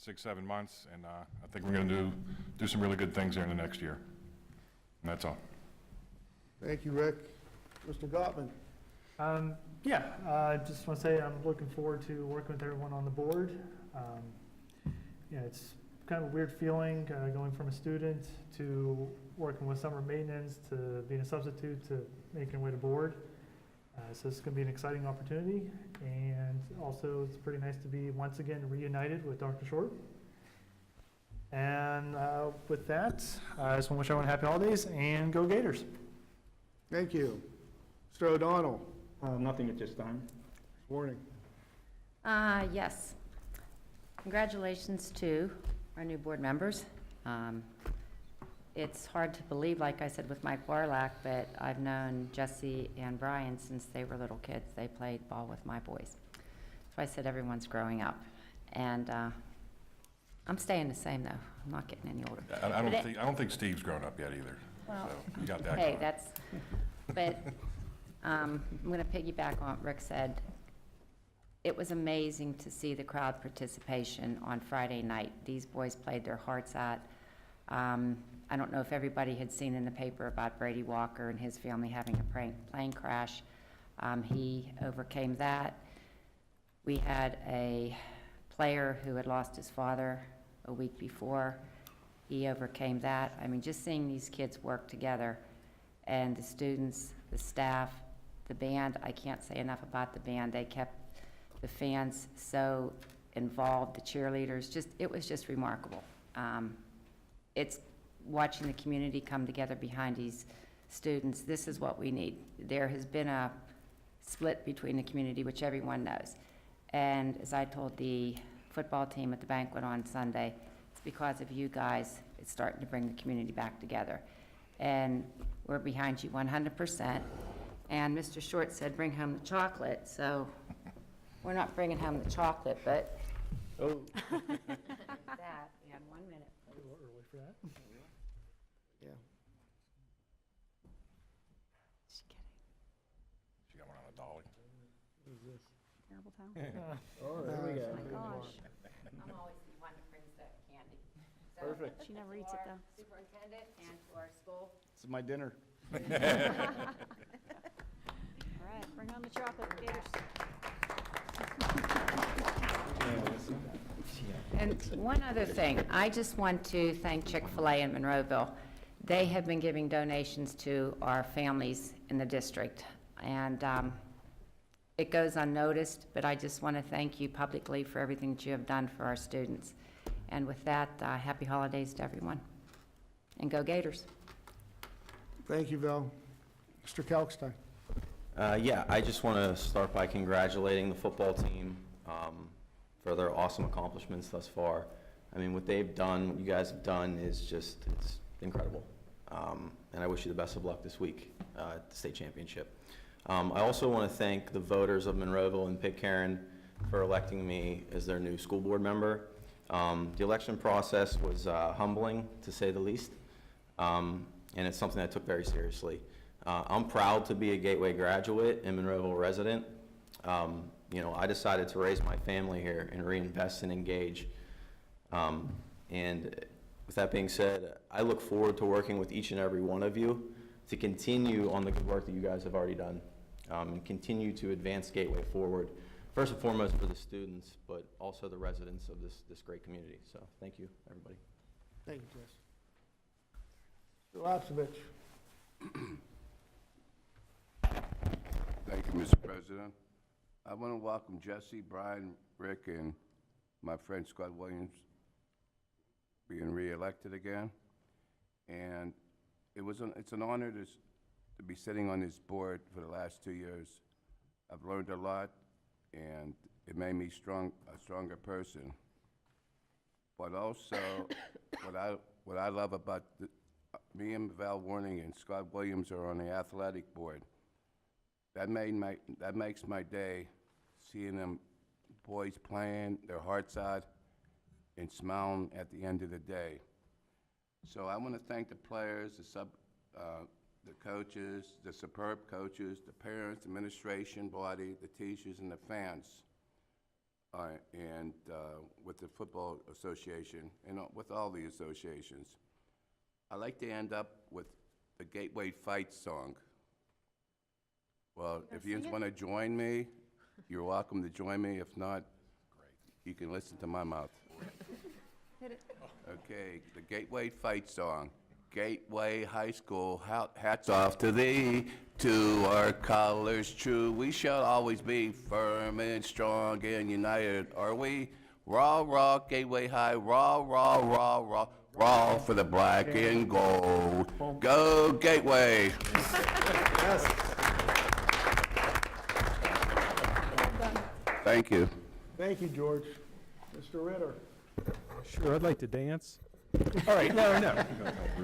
Speaker 4: 6-7 months, and I think we're going to do some really good things here in the next year. And that's all.
Speaker 1: Thank you, Rick. Mr. Gottman.
Speaker 18: I just want to say I'm looking forward to working with everyone on the board. It's kind of a weird feeling going from a student to working with summer maintenance to being a substitute to making your way to board. So this is going to be an exciting opportunity, and also it's pretty nice to be once again reunited with Dr. Short. And with that, I just want to wish everyone happy holidays and go Gators.
Speaker 1: Thank you. Mr. O'Donnell.
Speaker 14: Nothing at this time.
Speaker 1: Morning.
Speaker 13: Yes. Congratulations to our new board members. It's hard to believe, like I said with Mike Warlack, but I've known Jesse and Brian since they were little kids. They played ball with my boys. So I said everyone's growing up. And I'm staying the same, though. I'm not getting any older.
Speaker 4: I don't think Steve's grown up yet either.
Speaker 13: Well,
Speaker 4: so you got that.
Speaker 13: hey, but I'm going to piggyback on what Rick said. It was amazing to see the crowd participation on Friday night. These boys played their hearts out. I don't know if everybody had seen in the paper about Brady Walker and his family having a plane crash. He overcame that. We had a player who had lost his father a week before. He overcame that. I mean, just seeing these kids work together, and the students, the staff, the band, I can't say enough about the band. They kept the fans so involved, the cheerleaders, it was just remarkable. It's watching the community come together behind these students. This is what we need. There has been a split between the community, which everyone knows. And as I told the football team at the banquet on Sunday, it's because of you guys, it's starting to bring the community back together. And we're behind you 100%. And Mr. Short said, bring home the chocolate. So we're not bringing home the chocolate, but
Speaker 14: Oh.
Speaker 13: that, and 1 minute.
Speaker 18: A little early for that.
Speaker 1: Yeah.
Speaker 4: She got one on a dolly.
Speaker 1: What is this?
Speaker 5: Terrible town.
Speaker 1: Oh, there we go.
Speaker 5: Oh, my gosh.
Speaker 13: I'm always the one that brings the candy. So,
Speaker 14: Perfect.
Speaker 5: She never eats it,
Speaker 13: to our
Speaker 5: though.
Speaker 13: Superintendent and to our school.
Speaker 14: This is my dinner.
Speaker 5: All right, bring on the chocolate, Gators.
Speaker 13: And one other thing, I just want to thank Chick-fil-A in Monroeville. They have been giving donations to our families in the district, and it goes unnoticed, but I just want to thank you publicly for everything that you have done for our students. And with that, happy holidays to everyone, and go Gators.
Speaker 1: Thank you, Val. Mr. Kalkstein.
Speaker 19: Yeah, I just want to start by congratulating the football team for their awesome accomplishments thus far. I mean, what they've done, what you guys have done is just, it's incredible. And I wish you the best of luck this week at the state championship. I also want to thank the voters of Monroeville and Pitcairn for electing me as their new school board member. The election process was humbling, to say the least, and it's something I took very seriously. I'm proud to be a Gateway graduate and Monroeville resident. You know, I decided to raise my family here and reinvest and engage. And with that being said, I look forward to working with each and every one of you to continue on the good work that you guys have already done, and continue to advance Gateway forward, first and foremost for the students, but also the residents of this great community. So thank you, everybody.
Speaker 1: Thank you, Jess. Mr. Lapsevich.
Speaker 9: Thank you, Mr. President. I want to welcome Jesse, Brian, Rick, and my friend Scott Williams being reelected again. And it's an honor to be sitting on this board for the last 2 years. I've learned a lot, and it made me a stronger person. But also, what I love about me and Val Warning and Scott Williams are on the athletic board. That makes my day, seeing them boys playing their hearts out and smiling at the end of the day. So I want to thank the players, the coaches, the superb coaches, the parents, administration body, the teachers, and the fans, and with the Football Association and with all the associations. I like to end up with the Gateway Fight song. Well, if you want to join me, you're welcome to join me. If not, you can listen to my mouth. Okay, the Gateway Fight song. Gateway High School, hats off to thee, to our colors true. We shall always be firm and strong and united, are we? Raw, raw, Gateway High, raw, raw, raw, raw, raw for the black and gold. Go Gateway! Thank you.
Speaker 1: Thank you, George. Mr. Ritter.
Speaker 10: Sure, I'd like to dance. All right, no.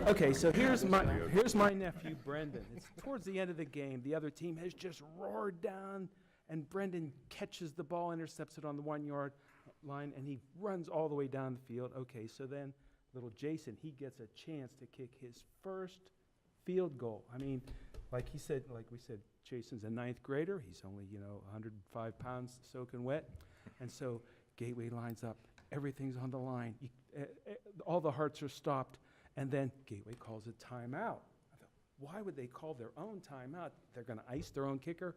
Speaker 10: Okay, so here's my nephew, Brendan. It's towards the end of the game. The other team has just roared down, and Brendan catches the ball, intercepts it on the 1-yard line, and he runs all the way down the field. Okay, so then little Jason, he gets a chance to kick his first field goal. I mean, like we said, Jason's a 9th grader. He's only, 105 pounds soaking wet. And so Gateway lines up. Everything's on the line. All the hearts are stopped. And then Gateway calls a timeout. I thought, why would they call their own timeout? They're going to ice their own kicker?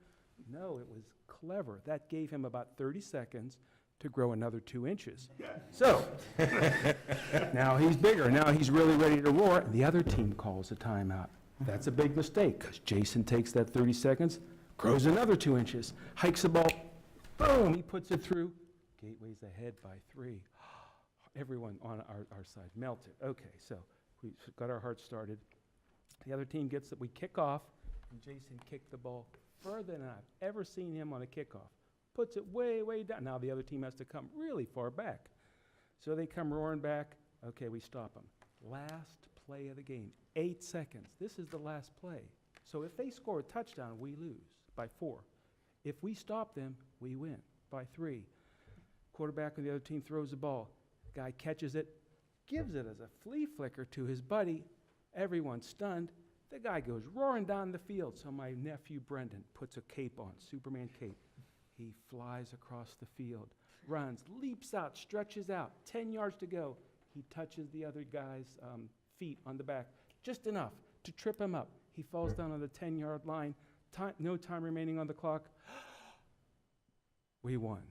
Speaker 10: No, it was clever. That gave him about 30 seconds to grow another 2 inches. So now he's bigger. Now he's really ready to roar. And the other team calls a timeout. That's a big mistake because Jason takes that 30 seconds, grows another 2 inches, hikes the ball, boom, he puts it through. Gateway's ahead by 3. Everyone on our side melted. Okay, so we got our hearts started. The other team gets it. We kick off, and Jason kicked the ball further than I've ever seen him on a kickoff. Puts it way, way down. Now the other team has to come really far back. So they come roaring back. Okay, we stop them. Last play of the game, 8 seconds. This is the last play. So if they score a touchdown, we lose by 4. If we stop them, we win by 3. Quarterback of the other team throws the ball. Guy catches it, gives it as a flea flicker to his buddy. Everyone's stunned. The guy goes roaring down the field. So my nephew Brendan puts a cape on, Superman cape. He flies across the field, runs, leaps out, stretches out, 10 yards to go. He touches the other guy's feet on the back, just enough to trip him up. He falls down on the 10-yard line. No time remaining on the clock. We won.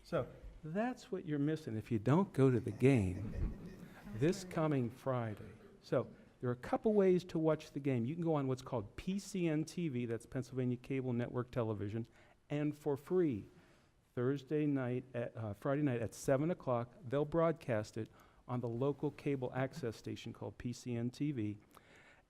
Speaker 10: So that's what you're missing if you don't go to the game this coming Friday. So there are a couple ways to watch the game. You can go on what's called PCN TV, that's Pennsylvania Cable Network Television, and for free, Friday night at 7 o'clock, they'll broadcast it on the local cable access station called PCN TV.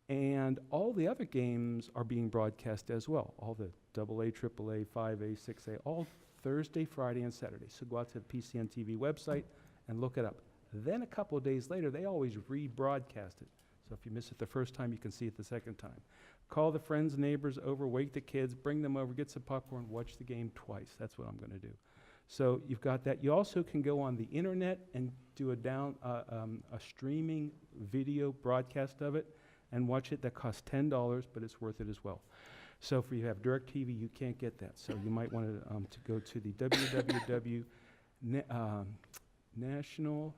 Speaker 10: And all the other games are being broadcast as well. All the AA, AAA, 5A, 6A, all Thursday, Friday, and Saturday. So go out to the PCN TV website and look it up. Then a couple of days later, they always rebroadcast it. So if you miss it the first time, you can see it the second time. Call the friends, neighbors over, wake the kids, bring them over, get some popcorn, watch the game twice. That's what I'm going to do. So you've got that. You also can go on the internet and do a streaming video broadcast of it and watch it. That costs $10, but it's worth it as well. So if you have DirecTV, you can't get that. So you might want to go to the www. National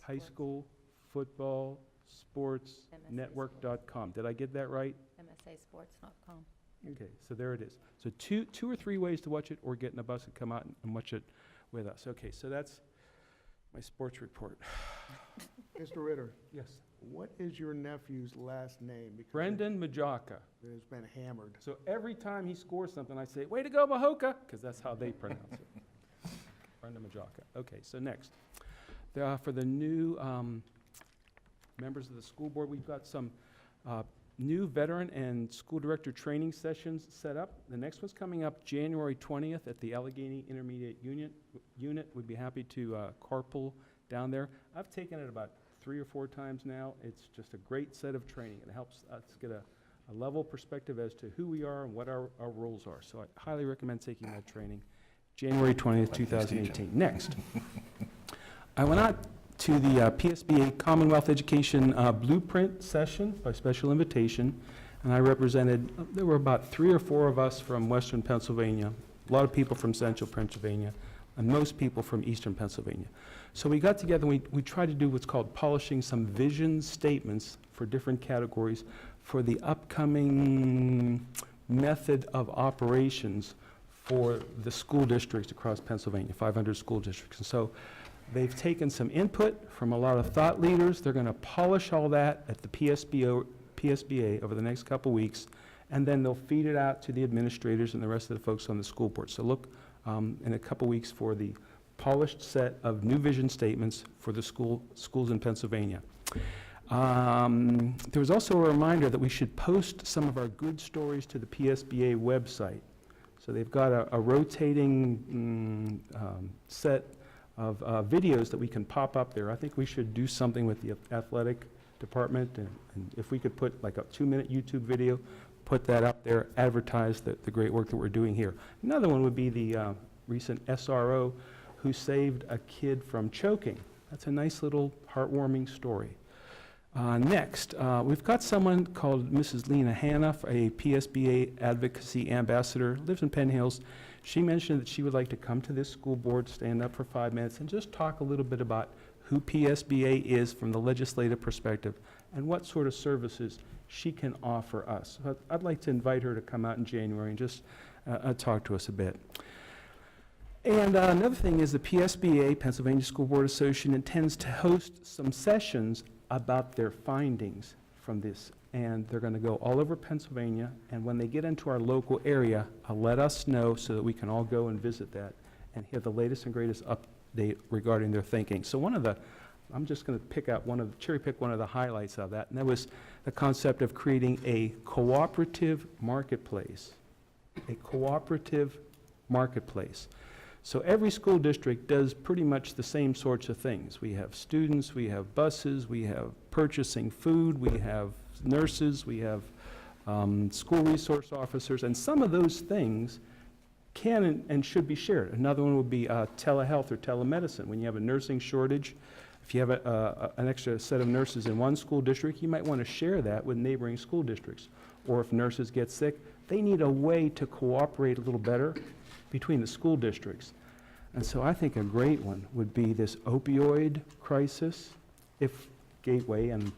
Speaker 10: High School Football Sports Network.com. Did I get that right?
Speaker 12: MSAsports.com.
Speaker 10: Okay, so there it is. So two or three ways to watch it, or get in a bus and come out and watch it with us. Okay, so that's my sports report.
Speaker 1: Mr. Ritter,
Speaker 10: Yes.
Speaker 1: what is your nephew's last name? Because
Speaker 10: Brendan Majaka.
Speaker 1: it has been hammered.
Speaker 10: So every time he scores something, I say, "Way to go, Mahoka," because that's how they pronounce it. Brendan Majaka. Okay, so next. For the new members of the school board, we've got some new veteran and school director training sessions set up. The next one's coming up January 20th at the Allegheny Intermediate Unit. We'd be happy to carpool down there. I've taken it about 3 or 4 times now. It's just a great set of training. It helps us get a level perspective as to who we are and what our roles are. So I highly recommend taking that training. January 20th, 2018. Next. I went out to the PSBA Commonwealth Education Blueprint session by special invitation, and I represented, there were about 3 or 4 of us from Western Pennsylvania, a lot of people from Central Pennsylvania, and most people from Eastern Pennsylvania. So we got together and we tried to do what's called polishing some vision statements for different categories for the upcoming method of operations for the school districts across Pennsylvania, 500 school districts. And so they've taken some input from a lot of thought leaders. They're going to polish all that at the PSBA over the next couple weeks, and then they'll feed it out to the administrators and the rest of the folks on the school board. So look in a couple weeks for the polished set of new vision statements for the schools in Pennsylvania. There was also a reminder that we should post some of our good stories to the PSBA website. So they've got a rotating set of videos that we can pop up there. I think we should do something with the athletic department, and if we could put like a 2-minute YouTube video, put that up there, advertise the great work that we're doing here. Another one would be the recent SRO who saved a kid from choking. That's a nice little heartwarming story. Next, we've got someone called Mrs. Lena Hanna, a PSBA advocacy ambassador, lives in Penn Hills. She mentioned that she would like to come to this school board, stand up for 5 minutes, and just talk a little bit about who PSBA is from the legislative perspective and what sort of services she can offer us. So I'd like to invite her to come out in January and just talk to us a bit. And another thing is the PSBA, Pennsylvania School Board Association, intends to host some sessions about their findings from this. And they're going to go all over Pennsylvania, and when they get into our local area, let us know so that we can all go and visit that and hear the latest and greatest update regarding their thinking. So I'm just going to cherry pick one of the highlights of that, and that was the concept of creating a cooperative marketplace. A cooperative marketplace. So every school district does pretty much the same sorts of things. We have students, we have buses, we have purchasing food, we have nurses, we have school resource officers, and some of those things can and should be shared. Another one would be telehealth or telemedicine. When you have a nursing shortage, if you have an extra set of nurses in one school district, you might want to share that with neighboring school districts. Or if nurses get sick, they need a way to cooperate a little better between the school districts. And so I think a great one would be this opioid crisis. If Gateway and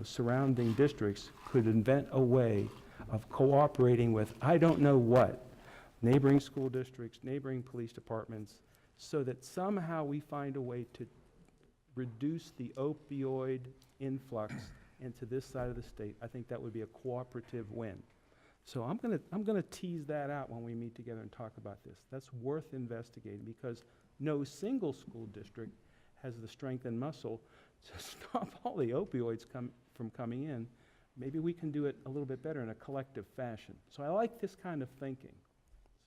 Speaker 10: surrounding districts could invent a way of cooperating with I don't know what, neighboring school districts, neighboring police departments, so that somehow we find a way to reduce the opioid influx into this side of the state, I think that would be a cooperative win. So I'm gonna tease that out when we meet together and talk about this. That's worth investigating, because no single school district has the strength and muscle to stop all the opioids from coming in maybe we can do it a little bit better in a collective fashion. So I like this kind of thinking.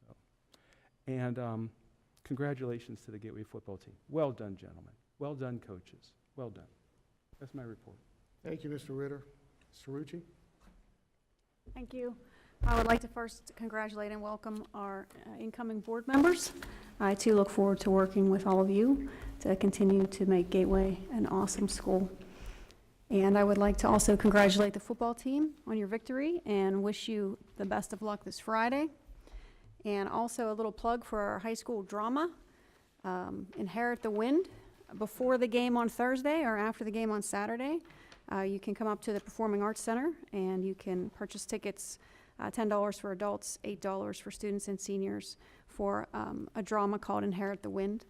Speaker 10: So, and congratulations to the Gateway football team. Well done, gentlemen. Well done, coaches. Well done. That's my report.
Speaker 1: Thank you, Mr. Ritter. Mr. Rucci?
Speaker 5: Thank you. I would like to first congratulate and welcome our incoming board members. I too look forward to working with all of you to continue to make Gateway an awesome school. And I would like to also congratulate the football team on your victory and wish you the best of luck this Friday. And also a little plug for our high school drama, Inherit the Wind, before the game on Thursday or after the game on Saturday. You can come up to the Performing Arts Center and you can purchase tickets, $10 for adults, $8 for students and seniors for a drama called Inherit the Wind.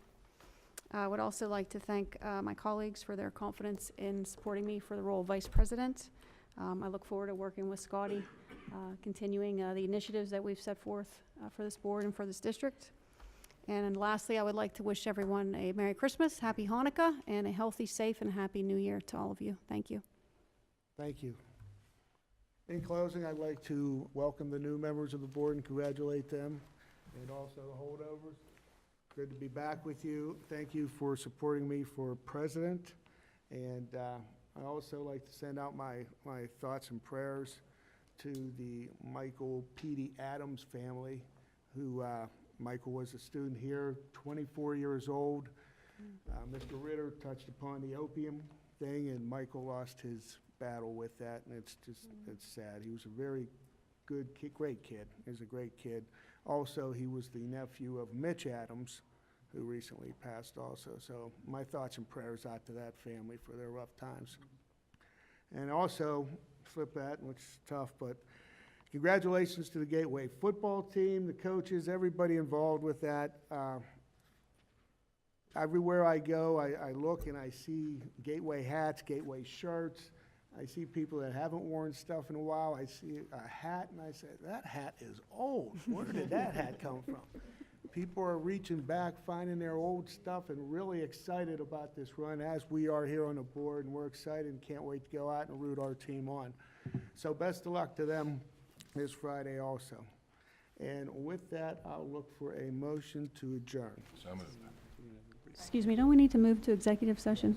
Speaker 5: I would also like to thank my colleagues for their confidence in supporting me for the role of vice president. I look forward to working with Scotty, continuing the initiatives that we've set forth for this board and for this district. And lastly, I would like to wish everyone a Merry Christmas, Happy Hanukkah, and a healthy, safe, and Happy New Year to all of you. Thank you.
Speaker 1: Thank you. In closing, I'd like to welcome the new members of the board and congratulate them, and also the holdovers. Good to be back with you. Thank you for supporting me for president. And I also like to send out my thoughts and prayers to the Michael Petey Adams family, who Michael was a student here, 24 years old. Mr. Ritter touched upon the opium thing, and Michael lost his battle with that, and it's sad. He was a very good kid, great kid. He was a great kid. Also, he was the nephew of Mitch Adams, who recently passed also. So my thoughts and prayers out to that family for their rough times. And also, flip that, which is tough, but congratulations to the Gateway football team, the coaches, everybody involved with that. Everywhere I go, I look and I see Gateway hats, Gateway shirts. I see people that haven't worn stuff in a while. I see a hat and I say, that hat is old. Where did that hat come from? People are reaching back, finding their old stuff, and really excited about this run, as we are here on the board, and we're excited and can't wait to go out and root our team on. So best of luck to them this Friday also. And with that, I'll look for a motion to adjourn.
Speaker 4: So moved.
Speaker 5: Excuse me, don't we need to move to executive session?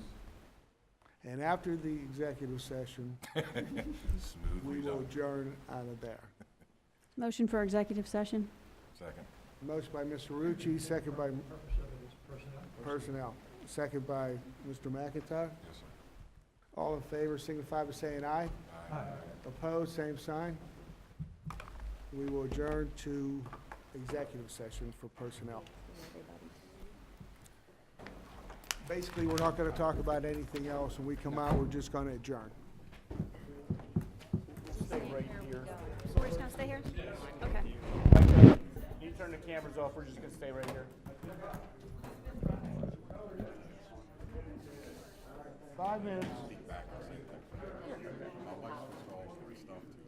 Speaker 1: And after the executive session, we will adjourn out of there.
Speaker 5: Motion for executive session.
Speaker 4: Second.
Speaker 1: Motion by Mr. Rucci, second by personnel. Second by Mr. McIntyre.
Speaker 4: Yes, sir.
Speaker 1: All in favor signify by saying aye.
Speaker 4: Aye.
Speaker 1: Opposed, same sign. We will adjourn to executive session for personnel. Basically, we're not going to talk about anything else. When we come out, we're just going to adjourn.
Speaker 14: Stay right here.
Speaker 5: So we're just going to stay here? Okay.
Speaker 14: You turn the cameras off, we're just gonna stay right here.
Speaker 1: 5 minutes.
Speaker 4: My wife's installed stuff too.